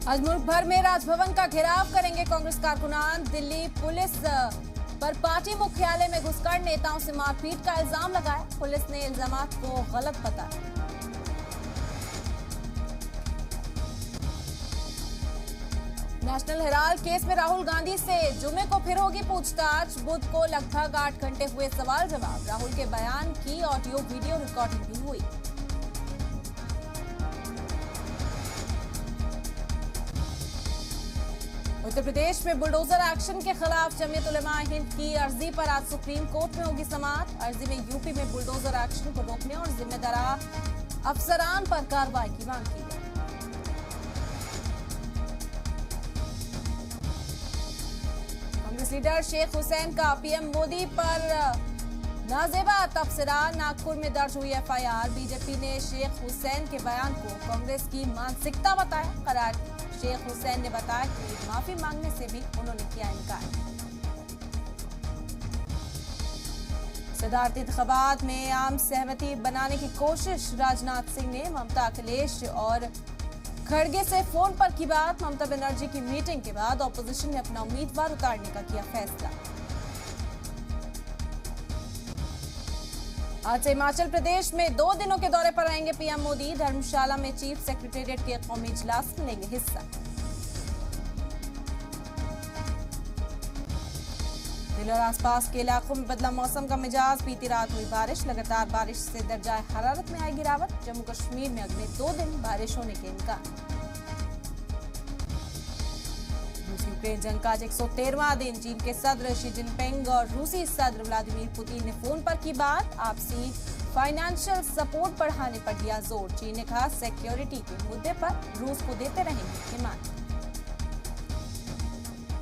आज मुल्क भर में राजभवन का घेराव करेंगे कांग्रेस कारकुनान। दिल्ली पुलिस पर पार्टी मुख्यालय में घुसकर नेताओं से मारपीट का इल्जाम लगाया। पुलिस ने इल्जामात को गलत बताया। नेशनल हेराल्ड केस में राहुल गांधी से जुमे को फिर होगी पूछताछ। बुध को लगभग 8 घंटे हुए सवाल जवाब। राहुल के बयान की ऑडियो वीडियो रिकॉर्डिंग भी हुई। उत्तर प्रदेश में बुलडोजर एक्शन के खिलाफ जमीयत उलमा हिंद की अर्जी पर आज सुप्रीम कोर्ट में होगी समाअत। अर्जी में यूपी में बुलडोजर एक्शन को रोकने और जिम्मेदार अफसरान पर कार्रवाई की मांग की गई। कांग्रेस लीडर शेख हुसैन का पीएम मोदी पर नाजेबा तबसरा। नागपुर में दर्ज हुई एफआईआर। बीजेपी ने शेख हुसैन के बयान को कांग्रेस की मानसिकता बताया करार। शेख हुसैन ने बताया कि माफी मांगने से भी उन्होंने किया इनकार। सदारती इंतखाबात में आम सहमति बनाने की कोशिश। राजनाथ सिंह ने ममता, अखिलेश और खड़गे से फोन पर की बात। ममता बनर्जी की मीटिंग के बाद ऑपोजिशन ने अपना उम्मीदवार उतारने का किया फैसला। आज से हिमाचल प्रदेश में 2 दिनों के दौरे पर आएंगे पीएम मोदी। धर्मशाला में चीफ सेक्रेटेरिएट के कौमी इजलास में लेंगे हिस्सा। दिल्ली और आसपास के इलाकों में बदला मौसम का मिजाज। बीती रात हुई बारिश। लगातार बारिश से दर्जा हरारत में आई गिरावट। जम्मू कश्मीर में अगले 2 दिन बारिश होने के इम्कान। रूस यूक्रेन जंग का आज 113वां दिन। चीन के सदर शी जिनपिंग और रूसी सदर व्लादिमीर पुतिन ने फोन पर की बात। आपसी फाइनेंशियल सपोर्ट बढ़ाने पर दिया जोर। चीन ने कहा सिक्योरिटी के मुद्दे पर रूस को देते रहेंगे हिमायत।